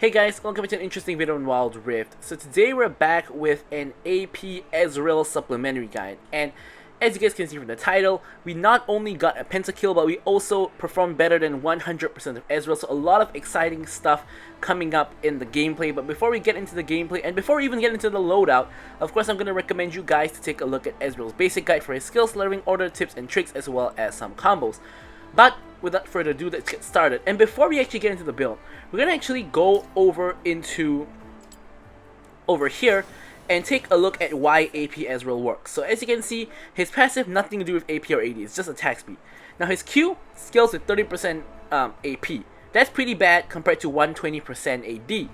Hey guys, welcome to an interesting video on Wild Rift. So today we're back with an AP Ezreal supplementary guide, and as you guys can see from the title, we not only got a pentakill, but we also performed better than 100% of Ezreal, so a lot of exciting stuff coming up in the gameplay. But before we get into the gameplay, and before we even get into the loadout, of course I'm going to recommend you guys to take a look at Ezreal's basic guide for his skills, leveling order, tips and tricks, as well as some combos. But without further ado, let's get started. And before we actually get into the build, we're gonna actually go over here and take a look at why AP Ezreal works. So as you can see, his passive nothing to do with AP or AD, it's just attack speed. Now his Q scales with 30% AP. That's pretty bad compared to 120% AD.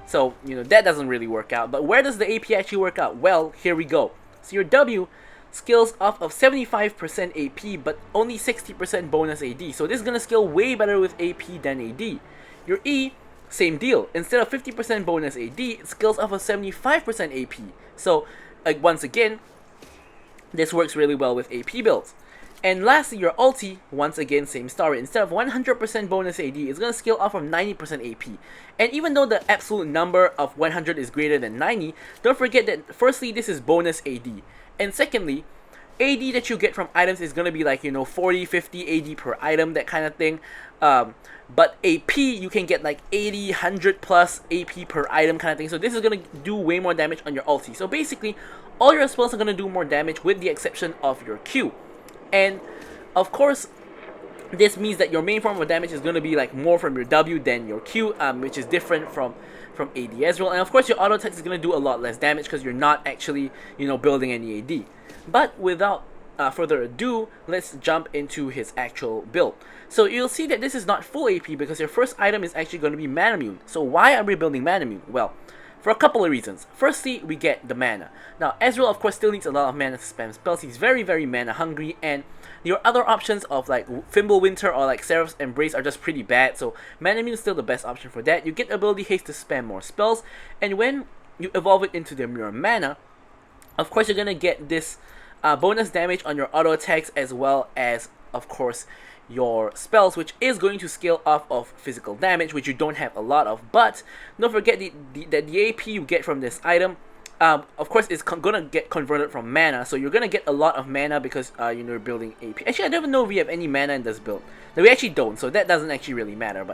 So that doesn't really work out. But where does the AP actually work out? Well, here we go. So your W scales off of 75% AP but only 60% bonus AD, so this is gonna scale way better with AP than AD. Your E, same deal. Instead of 50% bonus AD, it scales off of 75% AP. So once again, this works really well with AP builds. And lastly, your ulti, once again, same story. Instead of 100% bonus AD, it's going to scale off of 90% AP. And even though the absolute number of 100 is greater than 90, don't forget that firstly, this is bonus AD. And secondly, AD that you get from items is going to be like, 40, 50 AD per item, that kind of thing. But AP, you can get like 80, 100 plus AP per item kind of thing. So this is going to do way more damage on your ulti. So basically, all your spells are going to do more damage with the exception of your Q. And of course, this means that your main form of damage is going to be like more from your W than your Q, which is different from AD Ezreal. And of course, your auto attack is going to do a lot less damage because you're not actually, building any AD. But without further ado, let's jump into his actual build. So you'll see that this is not full AP because your first item is actually going to be Mana Immune. So why are we building Mana Immune? Well, for a couple of reasons. Firstly, we get the mana. Now, Ezreal, of course, still needs a lot of mana to spam spells. He's very, very mana hungry, and your other options of like Fimbulwinter or like Seraph's Embrace are just pretty bad. So Mana Immune is still the best option for that. You get Ability Haste to spam more spells, and when you evolve it into the Mirror Mana, of course, you're gonna get this bonus damage on your auto attacks as well as, of course, your spells, which is going to scale off of physical damage, which you don't have a lot of. But don't forget that the AP you get from this item, of course, is gonna get converted from mana. So you're gonna get a lot of mana because you're building AP. Actually, I don't even know if we have any mana in this build. No, we actually don't, so that doesn't actually really matter.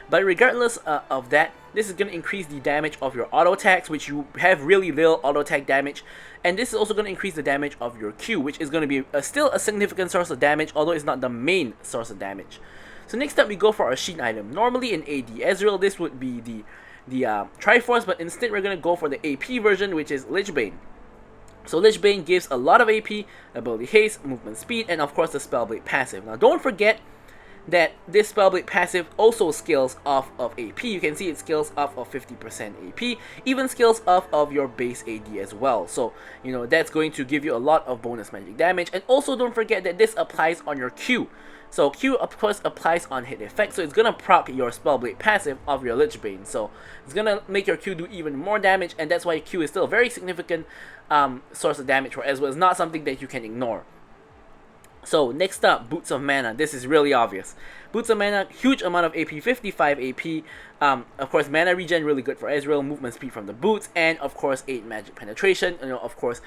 But regardless of that, this is gonna increase the damage of your auto attacks, which you have really little auto attack damage. And this is also going to increase the damage of your Q, which is going to be still a significant source of damage, although it's not the main source of damage. So next up, we go for our Sheen item. Normally in AD Ezreal, this would be the Triforce, but instead we're going to go for the AP version, which is Lich Bane. So Lich Bane gives a lot of AP, Ability Haste, Movement Speed, and of course the Spellblade passive. Now don't forget that this Spellblade passive also scales off of AP. You can see it scales off of 50% AP, even scales off of your base AD as well. So, that's going to give you a lot of bonus magic damage. And also don't forget that this applies on your Q. So Q, of course, applies on hit effect, so it's gonna proc your Spellblade passive of your Lich Bane. So it's gonna make your Q do even more damage, and that's why Q is still a very significant source of damage for Ezreal. It's not something that you can ignore. So next up, Boots of Mana. This is really obvious. Boots of Mana, huge amount of AP, 55 AP. Of course, mana regen, really good for Ezreal. Movement speed from the boots, and of course, 8 magic penetration. Of course,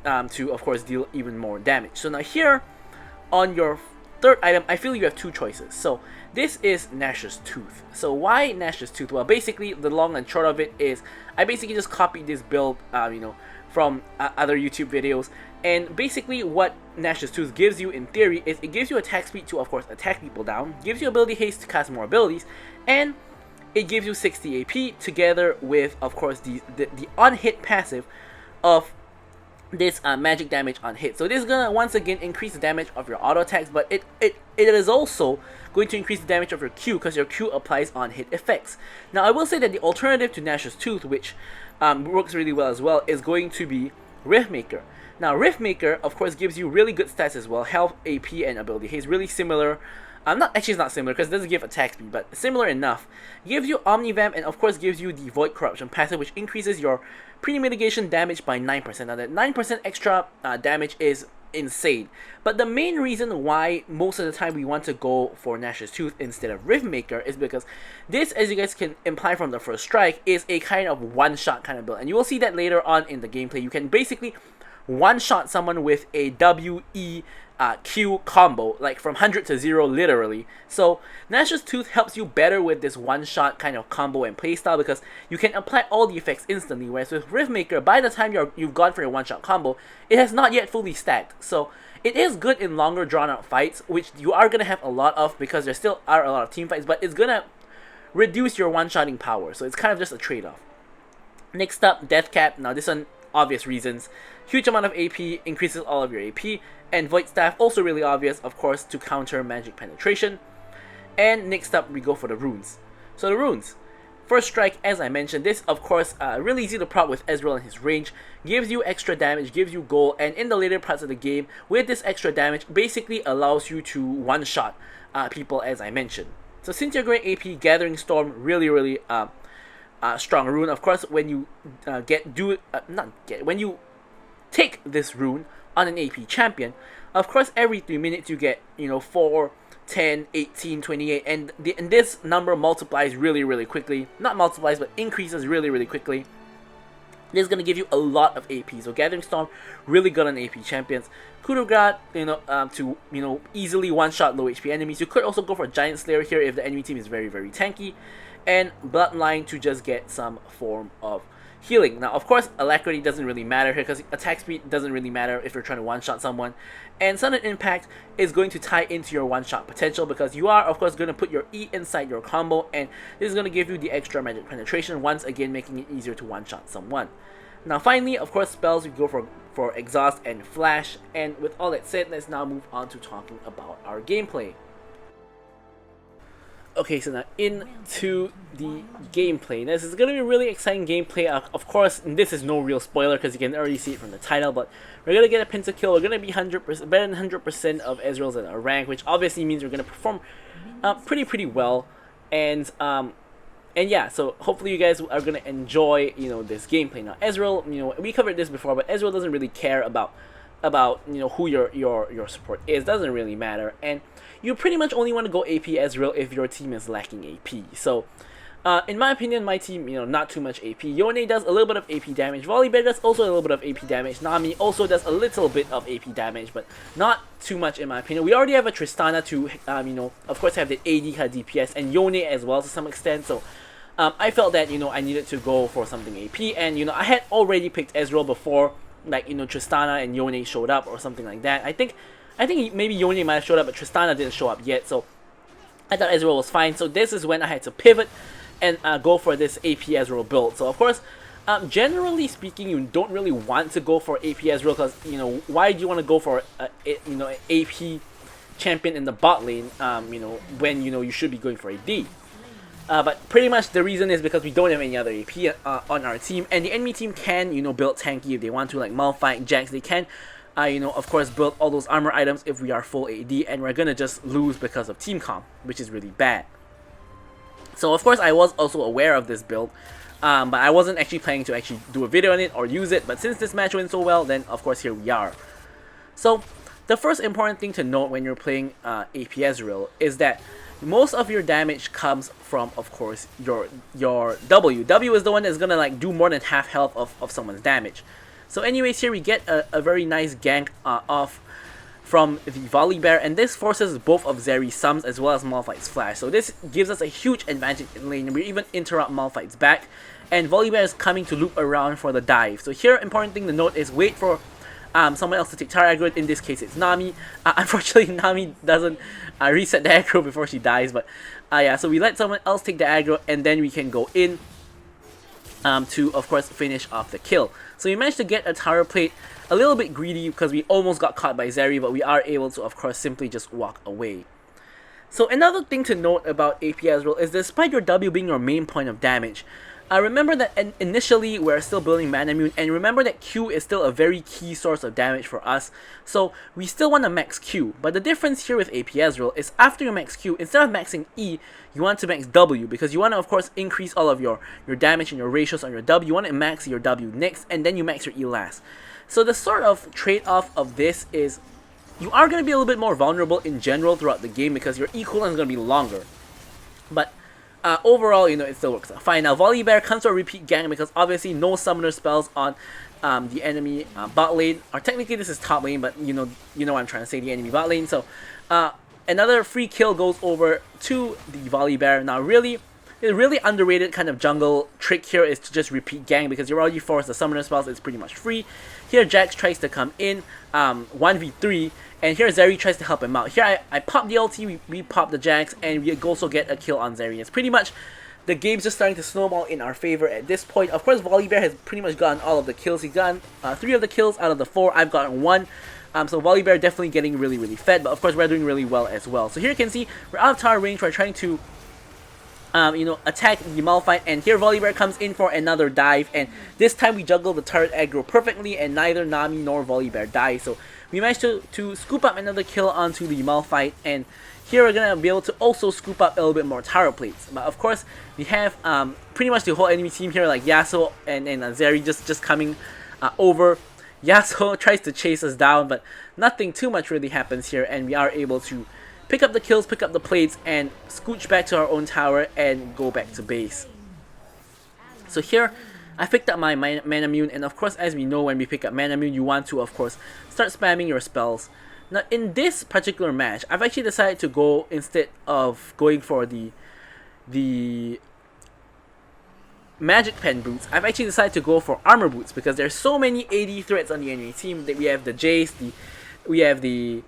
to deal even more damage. So now here, on your third item, I feel you have two choices. So this is Nash's Tooth. So why Nash's Tooth? Well, basically, the long and short of it is, I basically just copied this build, from other YouTube videos. And basically what Nash's Tooth gives you in theory is it gives you attack speed to, of course, attack people down, gives you ability haste to cast more abilities, and it gives you 60 AP together with, of course, the on-hit passive of this magic damage on hit. So this is gonna once again increase the damage of your auto attacks, but it is also going to increase the damage of your Q because your Q applies on hit effects. Now I will say that the alternative to Nash's Tooth, which works really well as well, is going to be Riftmaker. Now Riftmaker, of course, gives you really good stats as well, health, AP, and ability haste, really similar. It's not similar because it doesn't give attack speed, but similar enough. Gives you Omnivamp, and of course gives you the Void Corruption passive, which increases your pre-mitigation damage by 9%. Now that 9% extra damage is insane. But the main reason why most of the time we want to go for Nash's Tooth instead of Riftmaker is because this, as you guys can imply from the first strike, is a kind of one-shot kind of build. And you will see that later on in the gameplay. You can basically one-shot someone with a Q combo, like from 100 to 0 literally. So Nash's Tooth helps you better with this one-shot kind of combo and playstyle because you can apply all the effects instantly, whereas with Riftmaker, by the time you've gone for your one-shot combo, it has not yet fully stacked. So it is good in longer drawn-out fights, which you are going to have a lot of because there still are a lot of team fights, but it's going to reduce your one-shotting power, so it's kind of just a trade-off. Next up, Death Cap. Now this one, obvious reasons. Huge amount of AP, increases all of your AP, and Void Staff, also really obvious, of course, to counter magic penetration. And next up, we go for the runes. So the runes. First strike, as I mentioned, this, of course, really easy to proc with Ezreal and his range, gives you extra damage, gives you gold, and in the later parts of the game, with this extra damage, basically allows you to one-shot people, as I mentioned. So since you're going AP, Gathering Storm, really strong rune. Of course, when you when you take this rune on an AP champion, of course every 3 minutes you get 4, 10, 18, 28, and this number multiplies really quickly. Not multiplies, but increases really quickly. This is going to give you a lot of AP. So Gathering Storm, really good on AP champions. Coup de Grace, to easily one-shot low HP enemies. You could also go for Giant Slayer here if the enemy team is very tanky. And Bloodline to just get some form of healing. Now, of course, Alacrity doesn't really matter here because attack speed doesn't really matter if you're trying to one-shot someone. And Sudden Impact is going to tie into your one-shot potential because you are, of course, going to put your E inside your combo, and this is going to give you the extra magic penetration, once again making it easier to one-shot someone. Now, finally, of course, spells, you go for Exhaust and Flash. And with all that said, let's now move on to talking about our gameplay. Okay, so now into the gameplay. This is going to be a really exciting gameplay. Of course, this is no real spoiler because you can already see it from the title, but we're going to get a pentakill. We're going to be 100% better than 100% of Ezreal's at our rank, which obviously means we're going to perform pretty well. And yeah, so hopefully you guys are going to enjoy, this gameplay. Now, Ezreal, we covered this before, but Ezreal doesn't really care about who your support is. Doesn't really matter, and you pretty much only want to go AP Ezreal if your team is lacking AP. So in my opinion, my team, not too much AP. Yone does a little bit of AP damage. Volibear does also a little bit of AP damage. Nami also does a little bit of AP damage, but not too much in my opinion. We already have a Tristana to of course have the AD kind of DPS, and Yone as well to some extent. So I felt that I needed to go for something AP, and I had already picked Ezreal before, like Tristana and Yone showed up or something like that. I think maybe Yone might have showed up, but Tristana didn't show up yet, so I thought Ezreal was fine. So this is when I had to pivot and go for this AP Ezreal build. So of course, generally speaking, you don't really want to go for AP Ezreal because why do you want to go for an AP champion in the bot lane when you should be going for AD? But pretty much the reason is because we don't have any other AP on our team, and the enemy team can build tanky if they want to, like Malphite, Jax. They can of course build all those armor items if we are full AD, and we're gonna just lose because of team comp, which is really bad. So of course I was also aware of this build, but I wasn't actually planning to actually do a video on it or use it, but since this match went so well, then of course here we are. So the first important thing to note when you're playing AP Ezreal is that most of your damage comes from, of course, your W. W is the one that's gonna do more than half health of someone's damage. So anyways, here we get a very nice gank off from the Volibear, and this forces both of Zeri's sums as well as Malphite's flash. So this gives us a huge advantage in lane. We even interrupt Malphite's back, and Volibear is coming to loop around for the dive. So here, important thing to note is wait for someone else to take Tara aggro. In this case, it's Nami. Unfortunately, Nami doesn't reset the aggro before she dies, but yeah, so we let someone else take the aggro, and then we can go in to, of course, finish off the kill. So we managed to get a tower plate, a little bit greedy because we almost got caught by Zeri, but we are able to, of course, simply just walk away. So another thing to note about AP Ezreal is despite your W being your main point of damage, remember that initially we're still building Mana Immune, and remember that Q is still a very key source of damage for us, so we still want to max Q. But the difference here with AP Ezreal is after you max Q, instead of maxing E, you want to max W, because you want to, of course, increase all of your damage and your ratios on your W. You want to max your W next, and then you max your E last. So the sort of trade-off of this is you are going to be a little bit more vulnerable in general throughout the game because your E cooldown is going to be longer. But overall, you know, it still works out fine. Now, Volibear comes to a repeat gang because obviously no summoner spells on the enemy bot lane. Or technically this is top lane, but you know what I'm trying to say, the enemy bot lane. So another free kill goes over to the Volibear. Now, the really underrated kind of jungle trick here is to just repeat gang because you're already forced the summoner spells. It's pretty much free. Here, Jax tries to come in 1v3. And here Zeri tries to help him out. Here I pop the ulti, we pop the Jax, and we also get a kill on Zeri. It's pretty much, the game's just starting to snowball in our favor at this point. Of course, Volibear has pretty much gotten all of the kills. He's gotten 3 of the kills out of the 4. I've gotten 1. So Volibear definitely getting really fed, but of course we're doing really well as well. So here you can see, we're out of tower range, we're trying to attack the Malphite, and here Volibear comes in for another dive, and this time we juggle the turret aggro perfectly, and neither Nami nor Volibear die. So we managed to scoop up another kill onto the Malphite, and here we're gonna be able to also scoop up a little bit more tower plates. But of course, we have pretty much the whole enemy team here, like Yasuo and Zeri just coming over. Yasuo tries to chase us down, but nothing too much really happens here, and we are able to pick up the kills, pick up the plates, and scooch back to our own tower and go back to base. So here, I picked up my Manamune, and of course, as we know, when we pick up Manamune, you want to, of course, start spamming your spells. Now, in this particular match, I've actually decided to go, instead of going for the Magic Pen boots, I've actually decided to go for armor boots because there's so many AD threats on the enemy team. That we have the Jace, we have the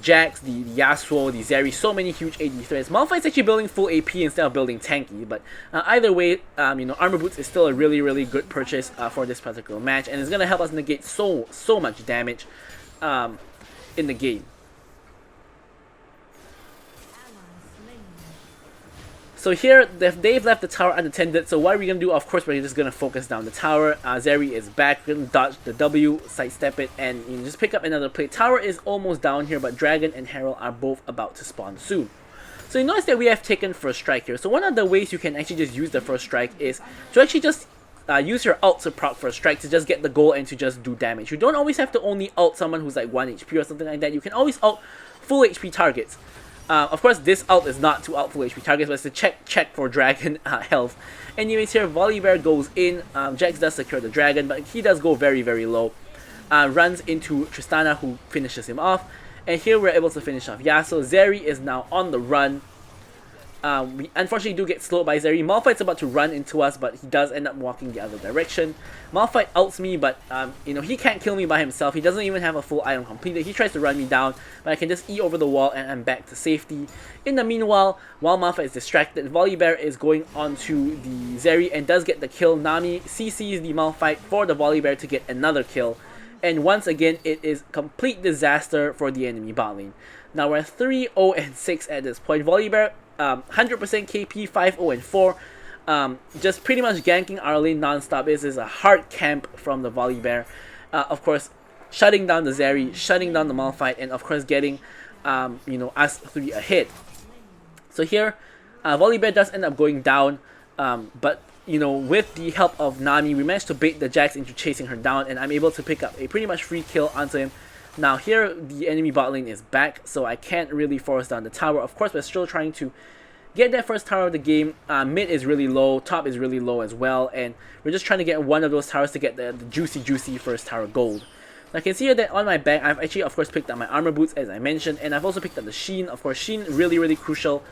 Jax, the Yasuo, the Zeri, so many huge AD threats. Malphite's actually building full AP instead of building tanky, but either way, you know, armor boots is still a really good purchase for this particular match, and it's gonna help us negate so much damage in the game. So here, they've left the tower unattended, so what are we going to do? Of course, we're just going to focus down the tower. Zeri is back, we're going to dodge the W, sidestep it, and you know, just pick up another plate. Tower is almost down here, but Dragon and Herald are both about to spawn soon. So you notice that we have taken first strike here. So one of the ways you can actually just use the first strike is to actually just use your ult to proc first strike to just get the goal and to just do damage. You don't always have to only ult someone who's like 1 HP or something like that. You can always ult full HP targets. Of course, this ult is not to ult full HP targets, but it's to check for dragon health. Anyways, here Volibear goes in. Jax does secure the dragon, but he does go very low. Runs into Tristana, who finishes him off. And here we're able to finish off Yasuo. Zeri is now on the run. We unfortunately do get slowed by Zeri. Malphite's about to run into us, but he does end up walking the other direction. Malphite ults me, but you know, he can't kill me by himself. He doesn't even have a full item completed. He tries to run me down, but I can just E over the wall and I'm back to safety. In the meanwhile, while Malphite is distracted, Volibear is going onto the Zeri and does get the kill. Nami CCs the Malphite for the Volibear to get another kill. And once again, it is complete disaster for the enemy bot lane. Now we're 3-0-6 at this point. Volibear 100% KP, 5-0-4. Just pretty much ganking our lane non-stop. This is a hard camp from the Volibear. Of course, shutting down the Zeri, shutting down the Malphite, and of course getting you know, us 3 ahead. So here, Volibear does end up going down, but you know, with the help of Nami, we managed to bait the Jax into chasing her down, and I'm able to pick up a pretty much free kill onto him. Now here, the enemy bot lane is back, so I can't really force down the tower. Of course, we're still trying to get that first tower of the game. Mid is really low, top is really low as well, and we're just trying to get one of those towers to get the juicy first tower gold. Now, I can see here that on my back, I've actually, of course, picked up my armor boots, as I mentioned, and I've also picked up the Sheen. Of course, Sheen, really crucial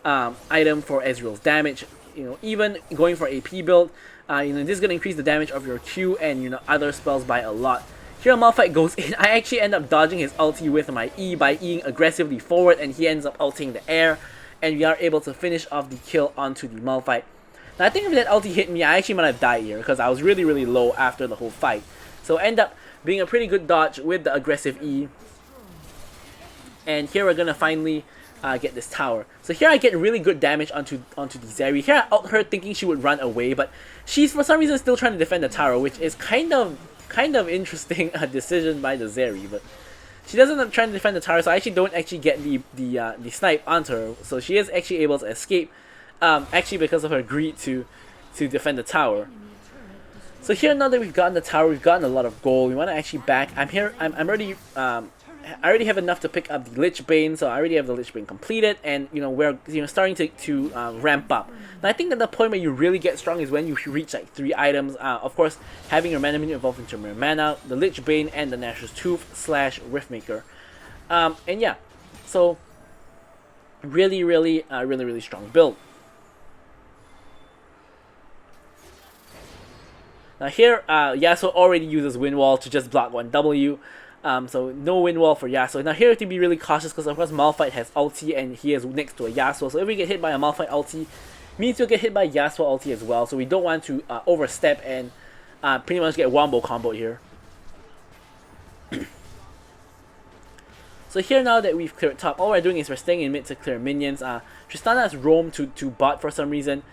item for Ezreal's damage. You know, even going for AP build, you know, this is going to increase the damage of your Q and, you know, other spells by a lot. Here Malphite goes in. I actually end up dodging his ulti with my E by Eing aggressively forward, and he ends up ulting the air, and we are able to finish off the kill onto the Malphite. Now I think if that ulti hit me, I actually might have died here because I was really low after the whole fight. So end up being a pretty good dodge with the aggressive E. And here we're gonna finally get this tower. So here I get really good damage onto the Zeri. Here I ult her thinking she would run away, but she's for some reason still trying to defend the tower, which is kind of interesting decision by the Zeri. But she doesn't end up trying to defend the tower, so I actually don't actually get the snipe onto her. So she is actually able to escape, actually because of her greed to defend the tower. So here, now that we've gotten the tower, we've gotten a lot of gold. We want to actually back. I'm here. I'm already. I already have enough to pick up the Lich Bane, so I already have the Lich Bane completed, and we're starting to ramp up. Now I think that the point where you really get strong is when you reach like 3 items. Of course, having your mana minion evolve into Mere Mana, the Lich Bane, and the Nashor's Tooth / Riftmaker, and yeah, so really strong build. Now here, Yasuo already uses Wind Wall to just block 1 W. So no Wind Wall for Yasuo. Now here we have to be really cautious because of course Malphite has ulti and he is next to a Yasuo. So if we get hit by a Malphite ulti, means we'll get hit by Yasuo ulti as well. So we don't want to overstep and pretty much get wombo combo here. So here, now that we've cleared top, all we're doing is we're staying in mid to clear minions. Tristana has roamed to bot for some reason.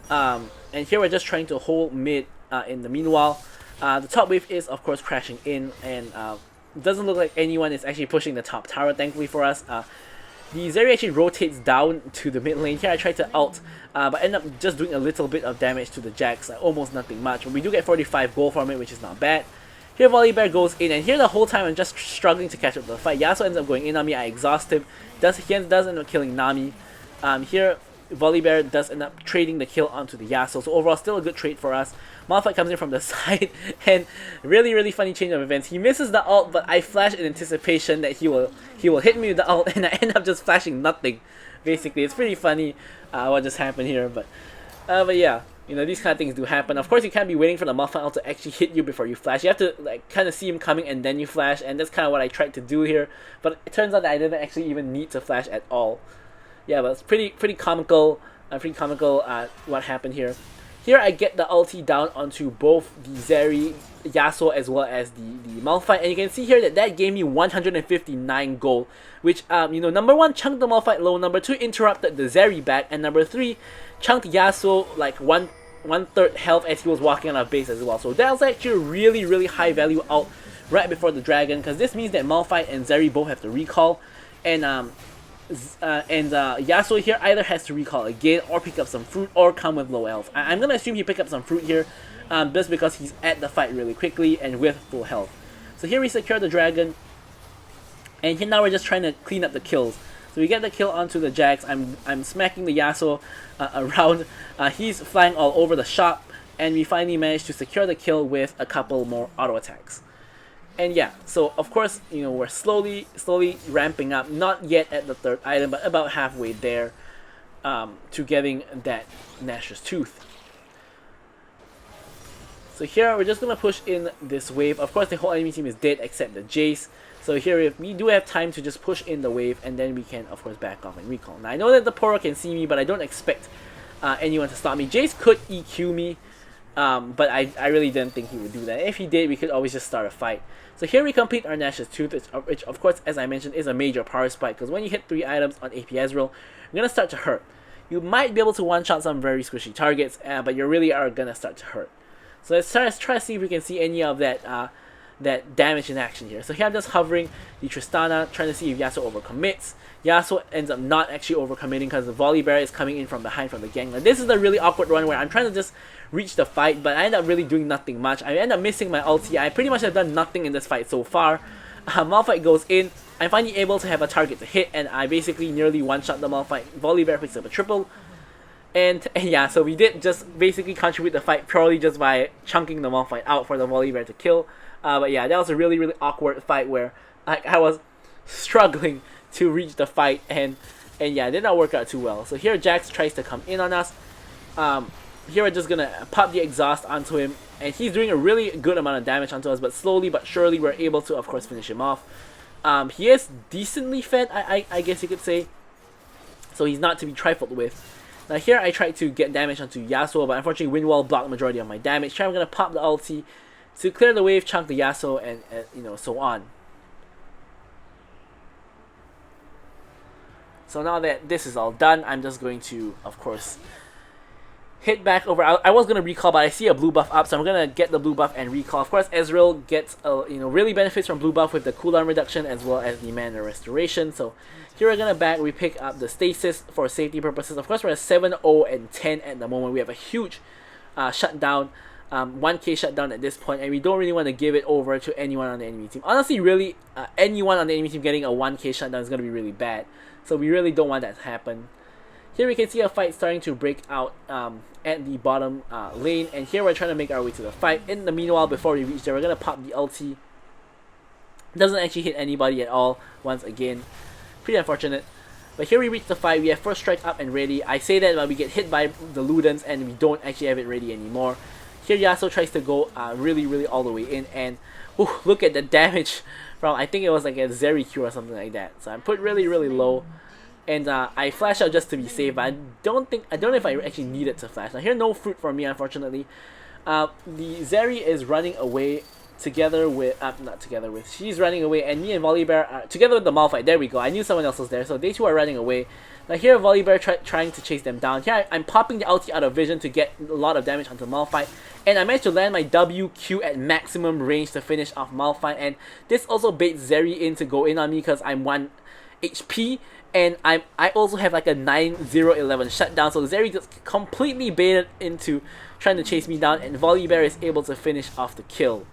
And here we're just trying to hold mid in the meanwhile. The top wave is of course crashing in, and it doesn't look like anyone is actually pushing the top tower, thankfully for us. The Zeri actually rotates down to the mid lane. Here I tried to ult, but end up just doing a little bit of damage to the Jax, almost nothing much. But we do get 45 gold from it, which is not bad. Here Volibear goes in, and here the whole time I'm just struggling to catch up to the fight. Yasuo ends up going in on me, I exhaust him. He does end up killing Nami. Here Volibear does end up trading the kill onto the Yasuo, so overall still a good trade for us. Malphite comes in from the side, and really funny change of events. He misses the ult, but I flash in anticipation that he will hit me with the ult, and I end up just flashing nothing. Basically, it's pretty funny what just happened here, but yeah, these kind of things do happen. Of course, you can't be waiting for the Malphite ult to actually hit you before you flash. You have to like kind of see him coming and then you flash, and that's kind of what I tried to do here. But it turns out that I didn't actually even need to flash at all. Yeah, but it's pretty comical. What happened here. Here I get the ulti down onto both the Zeri, Yasuo, as well as the Malphite, and you can see here that gave me 159 gold, which number 1 chunked the Malphite low, number 2 interrupted the Zeri back, and number 3 chunked Yasuo like one third health as he was walking on our base as well. So that was actually a really high value ult right before the dragon, because this means that Malphite and Zeri both have to recall, and Yasuo here either has to recall again or pick up some fruit or come with low health. I'm gonna assume he picked up some fruit here, just because he's at the fight really quickly and with full health. So here we secure the dragon, and here now we're just trying to clean up the kills. So we get the kill onto the Jax. I'm smacking the Yasuo around. He's flying all over the shop, and we finally managed to secure the kill with a couple more auto attacks. And yeah, so of course, we're slowly ramping up, not yet at the 3rd item, but about halfway there to getting that Nashor's Tooth. So here we're just going to push in this wave. Of course, the whole enemy team is dead except the Jace. So here we do have time to just push in the wave, and then we can of course back off and recall. Now I know that the Poro can see me, but I don't expect anyone to stop me. Jace could EQ me, but I really didn't think he would do that. If he did, we could always just start a fight. So here we complete our Nashor's Tooth, which of course, as I mentioned, is a major power spike, because when you hit 3 items on AP Ezreal, you're going to start to hurt. You might be able to one-shot some very squishy targets, but you really are going to start to hurt. So let's try to see if we can see any of that damage in action here. So here I'm just hovering the Tristana, trying to see if Yasuo overcommits. Yasuo ends up not actually overcommitting because the Volibear is coming in from behind from the gang. Now, this is the really awkward one where I'm trying to just reach the fight, but I end up really doing nothing much. I end up missing my ulti. I pretty much have done nothing in this fight so far. Malphite goes in. I'm finally able to have a target to hit, and I basically nearly one-shot the Malphite. Volibear picks up a triple. And yeah, so we did just basically contribute the fight purely just by chunking the Malphite out for the Volibear to kill. But yeah, that was a really awkward fight where I was struggling to reach the fight, and yeah, it did not work out too well. So here Jax tries to come in on us. Here we're just gonna pop the exhaust onto him, and he's doing a really good amount of damage onto us, but slowly but surely we're able to of course finish him off. He is decently fed, I guess you could say, so he's not to be trifled with. Now here I tried to get damage onto Yasuo, but unfortunately Wind Wall blocked the majority of my damage. Here I'm gonna pop the ulti to clear the wave, chunk the Yasuo, and so on. So now that this is all done, I'm just going to, of course, hit back over. I was going to recall, but I see a blue buff up, so I'm going to get the blue buff and recall. Of course, Ezreal gets, really benefits from blue buff with the cooldown reduction as well as the mana restoration. So here we're going to back. We pick up the stasis for safety purposes. Of course, we're at 7-0 and 10 at the moment. We have a huge shutdown. 1k shutdown at this point, and we don't really want to give it over to anyone on the enemy team. Honestly, really, anyone on the enemy team getting a 1k shutdown is going to be really bad, so we really don't want that to happen. Here we can see a fight starting to break out at the bottom lane, and here we're trying to make our way to the fight. In the meanwhile, before we reach there, we're going to pop the ulti. Doesn't actually hit anybody at all once again. Pretty unfortunate. But here we reach the fight. We have first strike up and ready. I say that but we get hit by the Ludens and we don't actually have it ready anymore. Here Yasuo tries to go really all the way in, and look at the damage from, I think it was like a Zeri Q or something like that. So I'm put really low, and I flash out just to be safe, but I don't know if I actually needed to flash. Now here no fruit for me, unfortunately. The Zeri is running away together with, she's running away, and me and Volibear are together with the Malphite. There we go, I knew someone else was there, so they two are running away. Now here Volibear trying to chase them down. Here I'm popping the ulti out of vision to get a lot of damage onto Malphite, and I managed to land my WQ at maximum range to finish off Malphite, and this also baits Zeri in to go in on me because I'm 1 HP, and I also have like a 9-0-11 shutdown, so Zeri just completely baited into trying to chase me down, and Volibear is able to finish off the kill.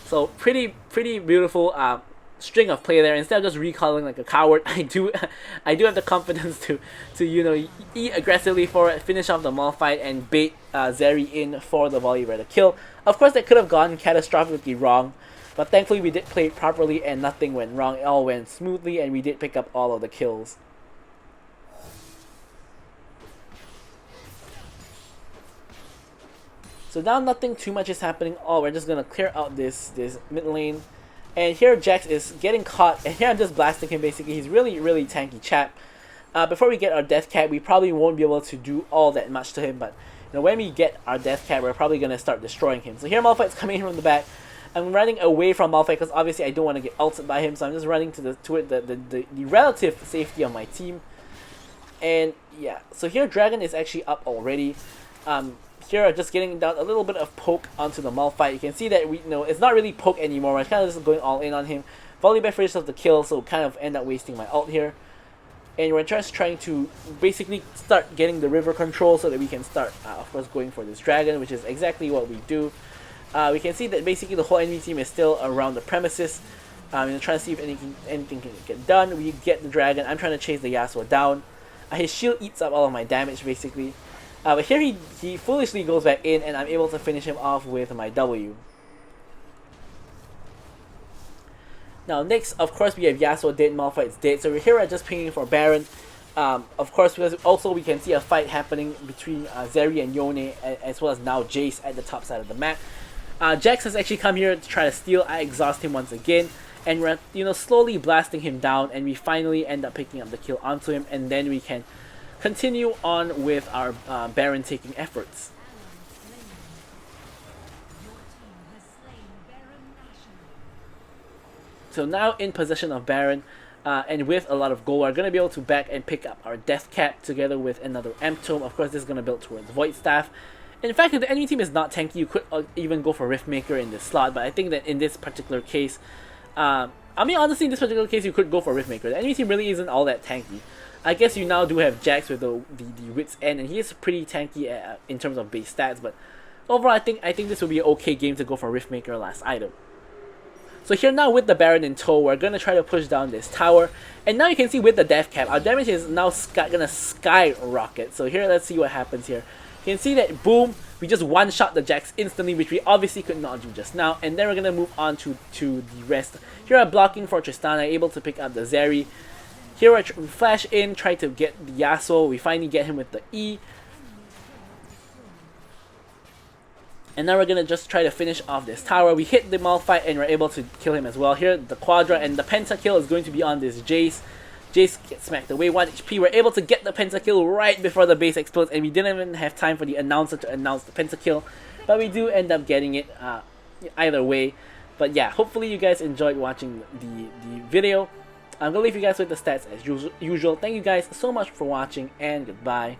So pretty beautiful string of play there. Instead of just recalling like a coward, I do have the confidence to you know, eat aggressively for it, finish off the Malphite, and bait Zeri in for the Volibear to kill. Of course, that could have gone catastrophically wrong, but thankfully we did play it properly and nothing went wrong. It all went smoothly, and we did pick up all of the kills. So now nothing too much is happening. Oh, we're just gonna clear out this mid lane. And here Jax is getting caught, and here I'm just blasting him basically. He's really tanky chap. Before we get our death cap, we probably won't be able to do all that much to him, but you know, when we get our death cap, we're probably gonna start destroying him. So here Malphite's coming in from the back. I'm running away from Malphite because obviously I don't want to get ulted by him, so I'm just running to the relative safety of my team. And yeah, so here Dragon is actually up already. Here just getting down a little bit of poke onto the Malphite. You can see that it's not really poke anymore. We're kind of just going all in on him. Volibear finishes off the kill, so kind of end up wasting my ult here. And we're just trying to basically start getting the river control so that we can start, of course, going for this dragon, which is exactly what we do. We can see that basically the whole enemy team is still around the premises. Trying to see if anything can get done. We get the dragon. I'm trying to chase the Yasuo down. His shield eats up all of my damage basically. But here he foolishly goes back in, and I'm able to finish him off with my W. Now next, of course, we have Yasuo dead, Malphite's dead. So here we're just pinging for Baron. Of course, because also we can see a fight happening between Zeri and Yone, as well as now Jace at the top side of the map. Jax has actually come here to try to steal. I exhaust him once again, and we're slowly blasting him down, and we finally end up picking up the kill onto him, and then we can continue on with our Baron taking efforts. So now in possession of Baron, and with a lot of gold, we're going to be able to back and pick up our Death Cap together with another Amp Tome. Of course, this is going to build towards Void Staff. In fact, if the enemy team is not tanky, you could even go for Riftmaker in this slot, but I think that in this particular case, I mean honestly in this particular case you could go for Riftmaker. The enemy team really isn't all that tanky. I guess you now do have Jax with the Wit's End, and he is pretty tanky in terms of base stats, but overall I think this would be an okay game to go for Riftmaker last item. So here now with the Baron in tow, we're going to try to push down this tower, and now you can see with the Death Cap, our damage is now going to skyrocket. So here, let's see what happens here. You can see that, boom, we just one-shot the Jax instantly, which we obviously could not do just now, and then we're going to move on to the rest. Here I'm blocking for Tristana, able to pick up the Zeri. Here we flash in, try to get the Yasuo, we finally get him with the E. And now we're going to just try to finish off this tower. We hit the Malphite and we're able to kill him as well. Here, the Quadra and the Pentakill is going to be on this Jace. Jace gets smacked away, 1 HP. We're able to get the Pentakill right before the base explodes, and we didn't even have time for the announcer to announce the Pentakill. But we do end up getting it either way. But yeah, hopefully you guys enjoyed watching the video. I'm going to leave you guys with the stats as usual. Thank you guys so much for watching, and goodbye.